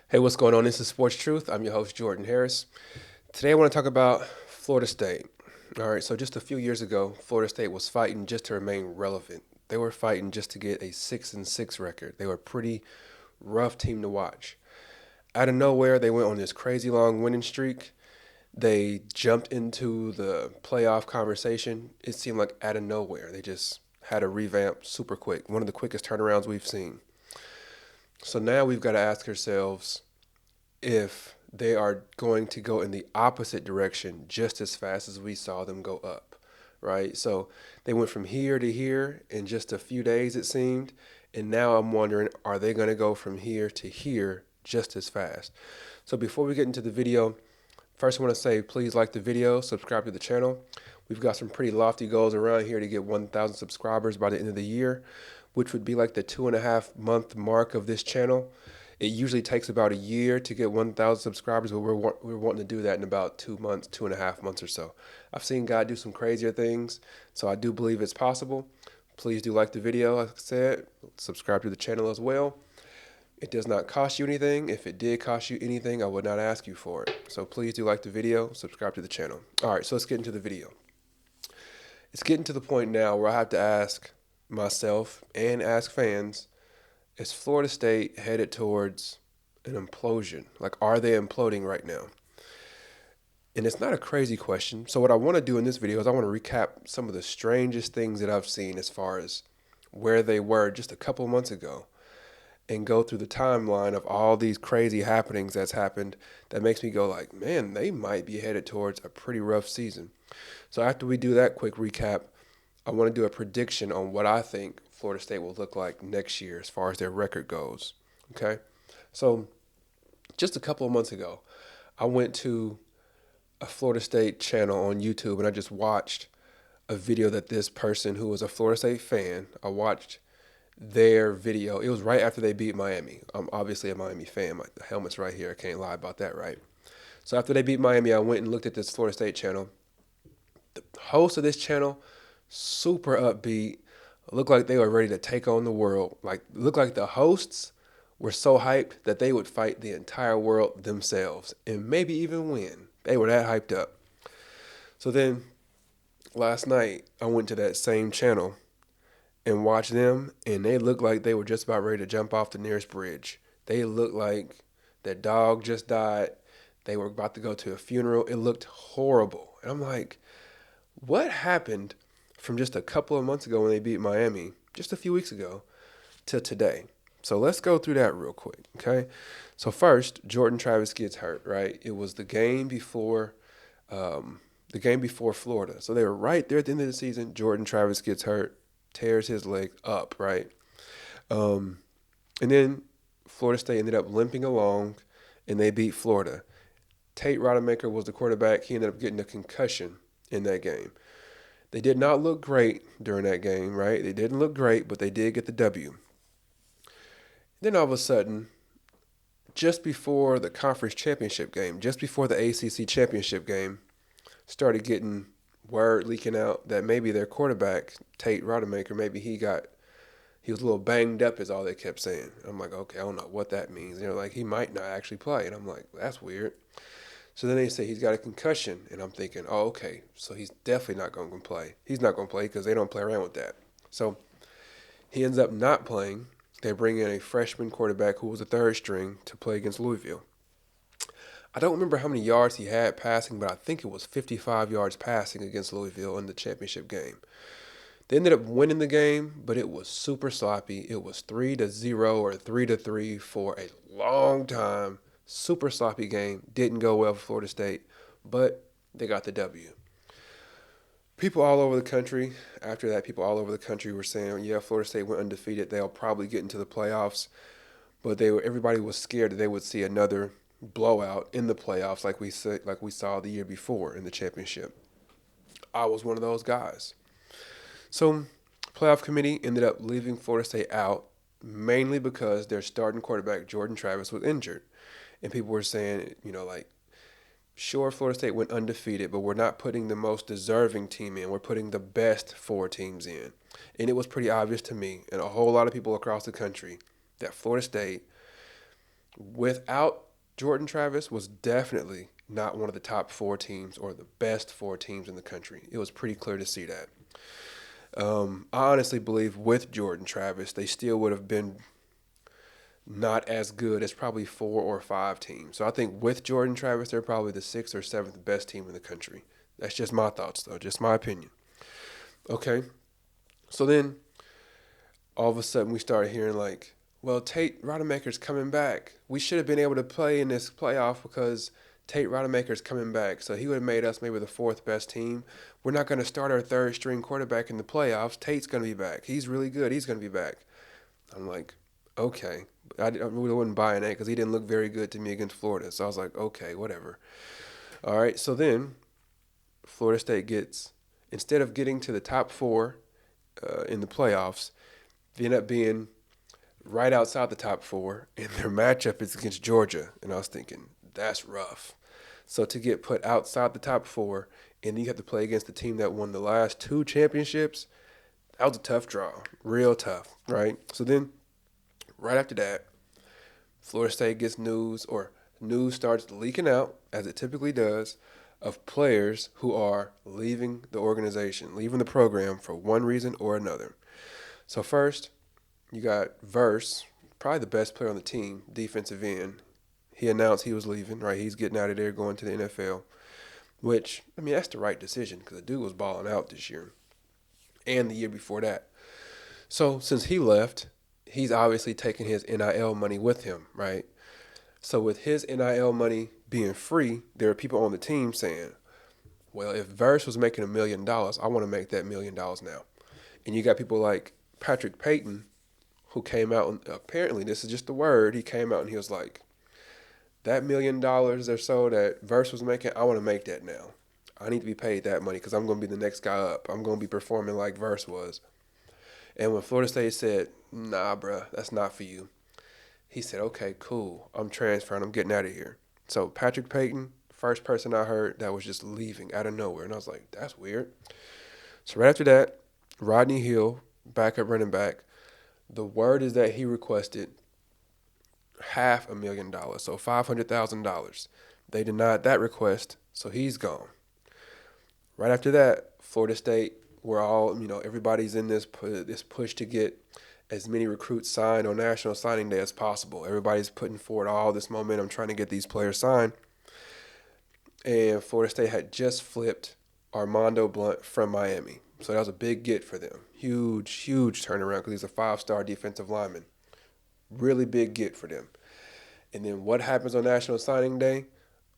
Hey, what's going on? This is Sports Truth. I'm your host, Jordan Harris. Today I want to talk about Florida State. All right, so just a few years ago, Florida State was fighting just to remain relevant. They were fighting just to get a 6-6 record. They were a pretty rough team to watch. Out of nowhere, they went on this crazy long winning streak. They jumped into the playoff conversation. It seemed like out of nowhere. They just had a revamp super quick, one of the quickest turnarounds we've seen. So now we've got to ask ourselves, if they are going to go in the opposite direction just as fast as we saw them go up, right? So they went from here to here in just a few days, it seemed. And now I'm wondering, are they going to go from here to here just as fast? So before we get into the video, first I want to say please like the video, subscribe to the channel. We've got some pretty lofty goals around here to get 1,000 subscribers by the end of the year, which would be like the 2.5 month mark of this channel. It usually takes about a year to get 1,000 subscribers, but we're wanting to do that in about 2 months, 2.5 months or so. I've seen God do some crazier things, so I do believe it's possible. Please do like the video, like I said. Subscribe to the channel as well. It does not cost you anything. If it did cost you anything, I would not ask you for it. So please do like the video, subscribe to the channel. All right, so let's get into the video. It's getting to the point now where I have to ask myself and ask fans, is Florida State headed towards an implosion? Like, are they imploding right now? And it's not a crazy question. So what I want to do in this video is I want to recap some of the strangest things that I've seen as far as where they were just a couple months ago and go through the timeline of all these crazy happenings that's happened that makes me go like, man, they might be headed towards a pretty rough season. So after we do that quick recap, I want to do a prediction on what I think Florida State will look like next year as far as their record goes. Okay? So just a couple of months ago, I went to a Florida State channel on YouTube and I just watched a video that this person who was a Florida State fan, I watched their video. It was right after they beat Miami. I'm obviously a Miami fan. My helmet's right here. I can't lie about that, right? So after they beat Miami, I went and looked at this Florida State channel. The host of this channel, super upbeat, looked like they were ready to take on the world. Like, looked like the hosts were so hyped that they would fight the entire world themselves and maybe even win. They were that hyped up. So then last night, I went to that same channel and watched them, and they looked like they were just about ready to jump off the nearest bridge. They looked like their dog just died. They were about to go to a funeral. It looked horrible. And I'm like, what happened from just a couple of months ago when they beat Miami, just a few weeks ago, to today? So let's go through that real quick, okay? So first, Jordan Travis gets hurt, right? It was the game before Florida. So they were right there at the end of the season. Jordan Travis gets hurt, tears his leg up, right? Um, and then Florida State ended up limping along, and they beat Florida. Tate Rodemaker was the quarterback. He ended up getting a concussion in that game. They did not look great during that game, right? They didn't look great, but they did get the W. Then all of a sudden, just before the conference championship game, just before the ACC championship game, started getting word leaking out that maybe their quarterback, Tate Rodemaker, maybe he was a little banged up is all they kept saying. I'm like, okay, I don't know what that means. You know, like he might not actually play. And I'm like, that's weird. So then they say he's got a concussion. And I'm thinking, oh, okay, so he's definitely not going to play. He's not going to play because they don't play around with that. So he ends up not playing. They bring in a freshman quarterback who was a third string to play against Louisville. I don't remember how many yards he had passing, but I think it was 55 yards passing against Louisville in the championship game. They ended up winning the game, but it was super sloppy. It was 3-0 or 3-3 for a long time. Super sloppy game. Didn't go well for Florida State, but they got the W. People all over the country, after that, people all over the country were saying, yeah, Florida State went undefeated. They'll probably get into the playoffs. But everybody was scared that they would see another blowout in the playoffs like we saw the year before in the championship. I was one of those guys. So, playoff committee ended up leaving Florida State out mainly because their starting quarterback, Jordan Travis, was injured. And people were saying, you know, like, sure, Florida State went undefeated, but we're not putting the most deserving team in. We're putting the best four teams in. And it was pretty obvious to me and a whole lot of people across the country that Florida State without Jordan Travis, was definitely not one of the top four teams or the best four teams in the country. It was pretty clear to see that. I honestly believe with Jordan Travis, they still would have been not as good as probably four or five teams. So I think with Jordan Travis, they're probably the sixth or seventh best team in the country. That's just my thoughts, though, just my opinion. Okay, so then all of a sudden we started hearing like, well, Tate Rodemaker's coming back. We should have been able to play in this playoff because Tate Rodemaker's coming back. So he would have made us maybe the fourth best team. We're not going to start our third string quarterback in the playoffs. Tate's going to be back. He's really good. He's going to be back. I'm like, okay. I really wasn't buying that because he didn't look very good to me against Florida. So I was like, okay, whatever. All right. So then Florida State gets, instead of getting to the top four in the playoffs, they end up being right outside the top four, and their matchup is against Georgia. And I was thinking, that's rough. So to get put outside the top four, and you have to play against the team that won the last two championships, that was a tough draw, real tough, right? So then, right after that, Florida State gets news, or news starts leaking out, as it typically does, of players who are leaving the organization, leaving the program for one reason or another. So first, you got Verse, probably the best player on the team, defensive end. He announced he was leaving, right? He's getting out of there, going to the NFL, which, I mean, that's the right decision because the dude was balling out this year and the year before that. So since he left, he's obviously taking his NIL money with him, right? So with his NIL money being free, there are people on the team saying, well, if Verse was making $1 million, I want to make that $1 million now. And you got people like Patrick Payton, who came out, and apparently this is just the word, he came out and he was like, that $1 million or so that Verse was making, I want to make that now. I need to be paid that money because I'm going to be the next guy up. I'm going to be performing like Verse was. And when Florida State said, nah, bruh, that's not for you, he said, okay, cool. I'm transferring. I'm getting out of here. So Patrick Payton, first person I heard that was just leaving out of nowhere. And I was like, that's weird. So right after that, Rodney Hill, backup running back, the word is that he requested $500,000, so $500,000. They denied that request, so he's gone. Right after that, Florida State, we're all, everybody's in this push to get as many recruits signed on National Signing Day as possible. Everybody's putting forward all this momentum trying to get these players signed. And Florida State had just flipped Armando Blunt from Miami. So that was a big get for them. Huge, huge turnaround because he's a five-star defensive lineman. Really big get for them. And then what happens on National Signing Day?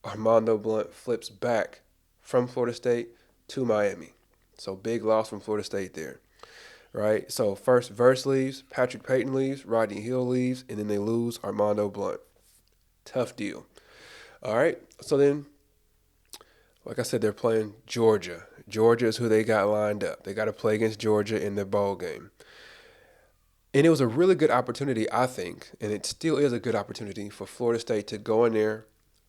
Armando Blunt flips back from Florida State to Miami. So big loss from Florida State there, right? So first Verse leaves, Patrick Payton leaves, Rodney Hill leaves, and then they lose Armando Blunt. Tough deal. All right, so then, like I said, they're playing Georgia. Georgia is who they got lined up. They got to play against Georgia in their bowl game. And it was a really good opportunity, I think, and it still is a good opportunity for Florida State to go in there,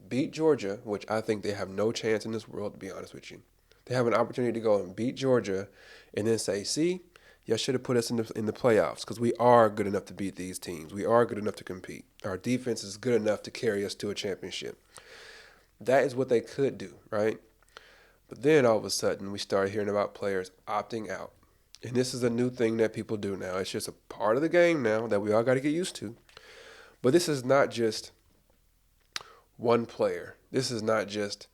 beat Georgia, which I think they have no chance in this world, to be honest with you. They have an opportunity to go and beat Georgia and then say, see, y'all should have put us in the playoffs because we are good enough to beat these teams. We are good enough to compete. Our defense is good enough to carry us to a championship. That is what they could do, right? But then all of a sudden we started hearing about players opting out. And this is a new thing that people do now. It's just a part of the game now that we all got to get used to. But this is not just one player. This is not just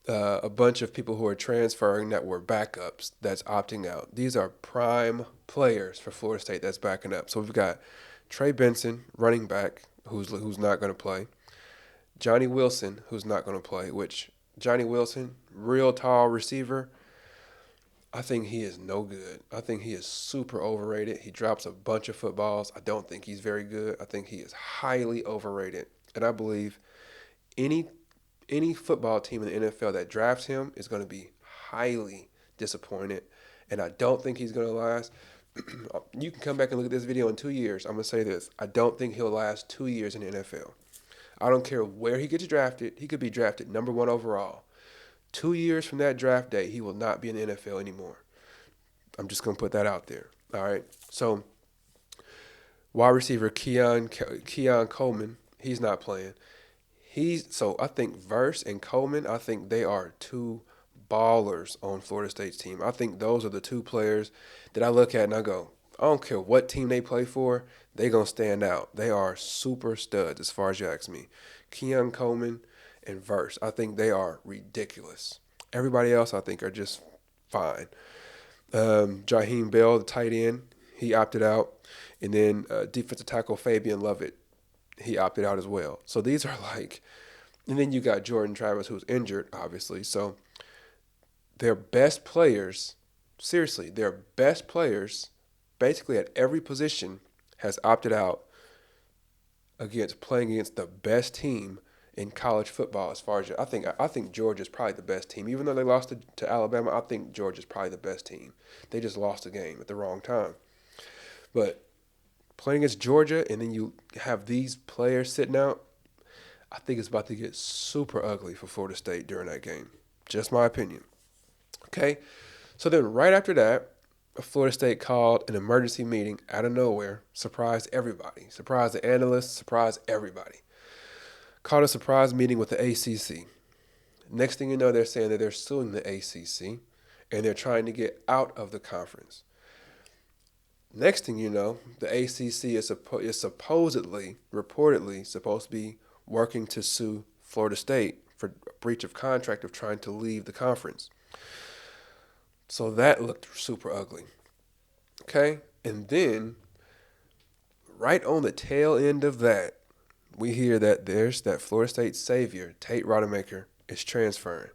a bunch of people who are transferring that were backups that's opting out. These are prime players for Florida State that's backing up. So we've got Trey Benson, running back, who's not going to play. Johnny Wilson, who's not going to play, which Johnny Wilson, real tall receiver, I think he is no good. I think he is super overrated. He drops a bunch of footballs. I don't think he's very good. I think he is highly overrated. And I believe any football team in the NFL that drafts him is going to be highly disappointed. And I don't think he's going to last. You can come back and look at this video in 2 years. I'm going to say this. I don't think he'll last 2 years in the NFL. I don't care where he gets drafted. He could be drafted number 1 overall. 2 years from that draft day, he will not be in the NFL anymore. I'm just going to put that out there. All right. So, wide receiver Keon Coleman, He's not playing. So I think Verse and Coleman, I think they are two ballers on Florida State's team. I think those are the two players that I look at and I go, I don't care what team they play for, they gonna stand out. They are super studs as far as you ask me. Keon Coleman and Verse, I think they are ridiculous. Everybody else I think are just fine. Jaheim Bell, the tight end, he opted out. And then defensive tackle Fabian Lovett, he opted out as well. So these are like, and then you got Jordan Travis who's injured, obviously. So their best players, seriously, their best players, basically at every position, has opted out against playing against the best team in college football. As far as I think Georgia's probably the best team, even though they lost to Alabama. I think Georgia's probably the best team. They just lost the game at the wrong time. But playing against Georgia and then you have these players sitting out, I think it's about to get super ugly for Florida State during that game. Just my opinion. Okay? So then right after that, Florida State called an emergency meeting out of nowhere, surprised everybody, surprised the analysts, surprised everybody. Called a surprise meeting with the ACC. Next thing you know, they're saying that they're suing the ACC and they're trying to get out of the conference. Next thing you know, the ACC is supposedly, reportedly, supposed to be working to sue Florida State for breach of contract of trying to leave the conference. So that looked super ugly. Okay? And then, right on the tail end of that, we hear that there's that Florida State savior, Tate Rodemaker, is transferring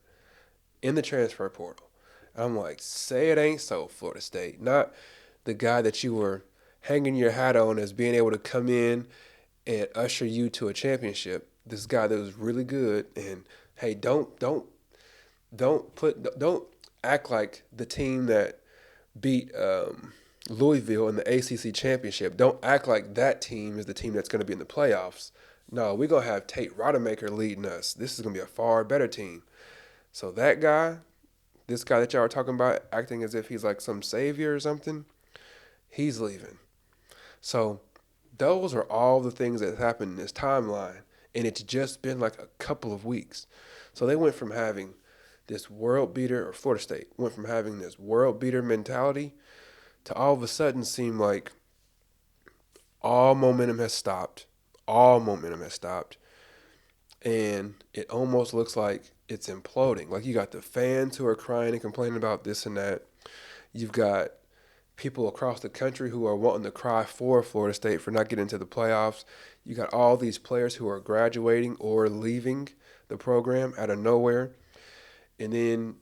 in the transfer portal. I'm like, say it ain't so, Florida State. Not the guy that you were hanging your hat on as being able to come in and usher you to a championship. This guy that was really good, and hey, don't act like the team that beat Louisville in the ACC championship. Don't act like that team is the team that's going to be in the playoffs. No, we're going to have Tate Rodemaker leading us. This is going to be a far better team. So that guy, this guy that y'all are talking about, acting as if he's like some savior or something, he's leaving. So those are all the things that happened in this timeline, and it's just been like a couple of weeks. So they went from having this world beater, or Florida State went from having this world beater mentality to all of a sudden seem like all momentum has stopped. All momentum has stopped. And it almost looks like it's imploding. Like you got the fans who are crying and complaining about this and that. You've got people across the country who are wanting to cry for Florida State for not getting into the playoffs. You got all these players who are graduating or leaving the program out of nowhere. And then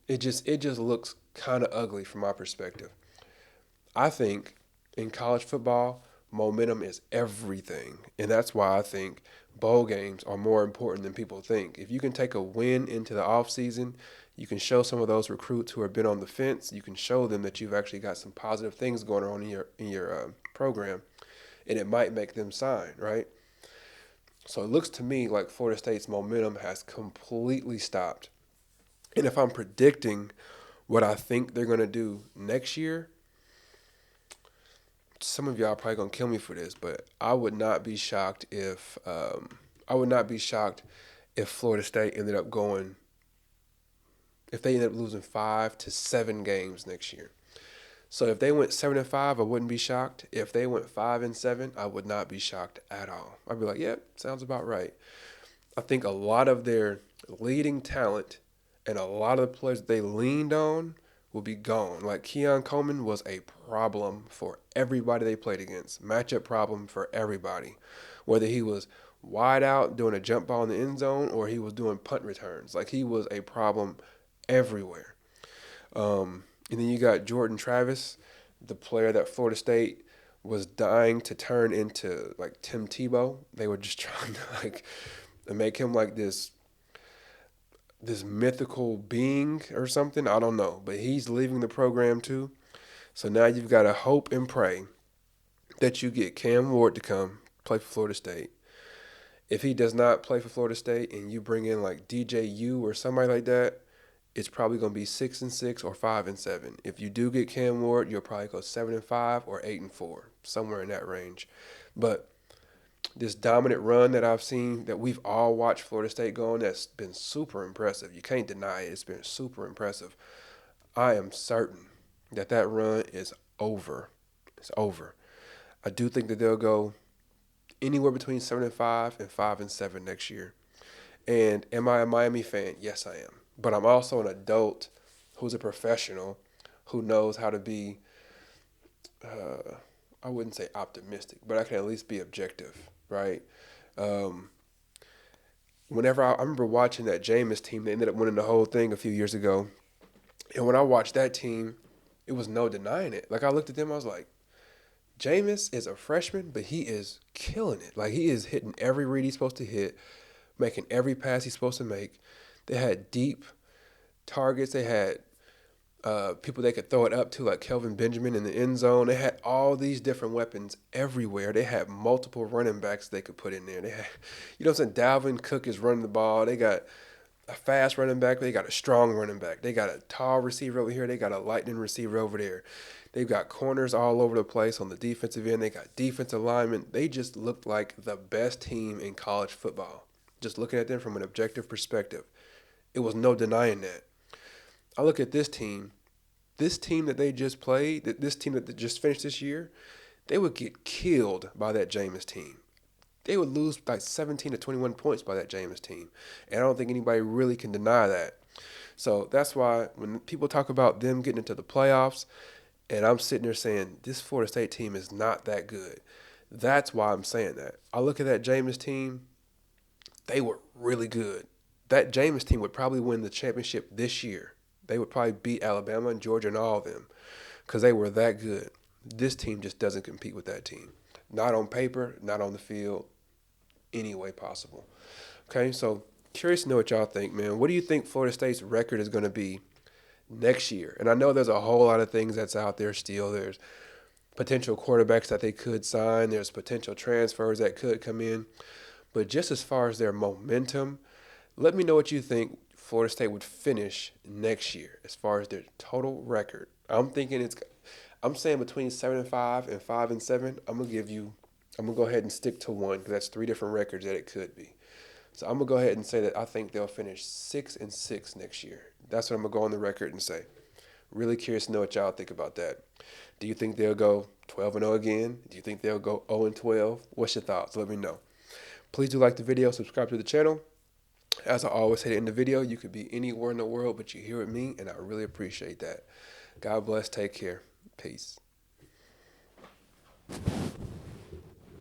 it just looks kind of ugly from my perspective. I think in college football, momentum is everything. And that's why I think bowl games are more important than people think. If you can take a win into the offseason, you can show some of those recruits who have been on the fence, you can show them that you've actually got some positive things going on in your program, and it might make them sign, right? So it looks to me like Florida State's momentum has completely stopped. And if I'm predicting what I think they're going to do next year, some of y'all are probably gonna kill me for this, but I would not be shocked if Florida State ended up going, if they ended up losing 5 to 7 games next year. So if they went 7-5, I wouldn't be shocked. If they went 5-7, I would not be shocked at all. I'd be like, yep, sounds about right. I think a lot of their leading talent and a lot of the players they leaned on will be gone. Like Keon Coleman was a problem for everybody they played against. Matchup problem for everybody. Whether he was wide out doing a jump ball in the end zone or he was doing punt returns. Like he was a problem everywhere. And then you got Jordan Travis, the player that Florida State was dying to turn into like Tim Tebow. They were just trying to like make him like this mythical being or something. I don't know. But he's leaving the program too. So now you've got to hope and pray that you get Cam Ward to come play for Florida State. If he does not play for Florida State and you bring in like DJU or somebody like that, it's probably going to be 6-6 or 5-7. If you do get Cam Ward, you'll probably go 7-5 or 8-4, somewhere in that range. But this dominant run that I've seen that we've all watched Florida State go on, that's been super impressive. You can't deny it. It's been super impressive. I am certain that that run is over. It's over. I do think that they'll go anywhere between 7-5 and 5-7 next year. And am I a Miami fan? Yes, I am. But I'm also an adult who's a professional who knows how to be, I wouldn't say optimistic, but I can at least be objective, right? Um, Whenever I remember watching that Jameis team, they ended up winning the whole thing a few years ago. And when I watched that team, it was no denying it. Like I looked at them, I was like, Jameis is a freshman, but he is killing it. Like he is hitting every read he's supposed to hit, making every pass he's supposed to make. They had deep targets. They had people they could throw it up to, like Kelvin Benjamin in the end zone. They had all these different weapons everywhere. They had multiple running backs they could put in there. They had, you know what I'm saying? Dalvin Cook is running the ball. They got a fast running back. They got a strong running back. They got a tall receiver over here. They got a lightning receiver over there. They've got corners all over the place on the defensive end. They got defensive linemen. They just looked like the best team in college football. Just looking at them from an objective perspective. It was no denying that. I look at this team that they just played, this team that just finished this year, they would get killed by that Jameis team. They would lose like 17 to 21 points by that Jameis team. And I don't think anybody really can deny that. So that's why when people talk about them getting into the playoffs, and I'm sitting there saying, this Florida State team is not that good. That's why I'm saying that. I look at that Jameis team, they were really good. That Jameis team would probably win the championship this year. They would probably beat Alabama and Georgia and all of them because they were that good. This team just doesn't compete with that team. Not on paper, not on the field, any way possible. Okay, so curious to know what y'all think, man. What do you think Florida State's record is going to be next year? And I know there's a whole lot of things that's out there still. There's potential quarterbacks that they could sign. There's potential transfers that could come in. But just as far as their momentum, let me know what you think Florida State would finish next year as far as their total record. I'm saying between 7-5 and 5-7. I'm gonna go ahead and stick to one because that's 3 different records that it could be. So I'm gonna go ahead and say that I think they'll finish 6-6 next year. That's what I'm gonna go on the record and say. Really curious to know what y'all think about that. Do you think they'll go 12-0 again? Do you think they'll go 0-12? What's your thoughts? Let me know. Please do like the video, subscribe to the channel. As I always say in the video, you could be anywhere in the world, but you're here with me, and I really appreciate that. God bless. Take care. Peace.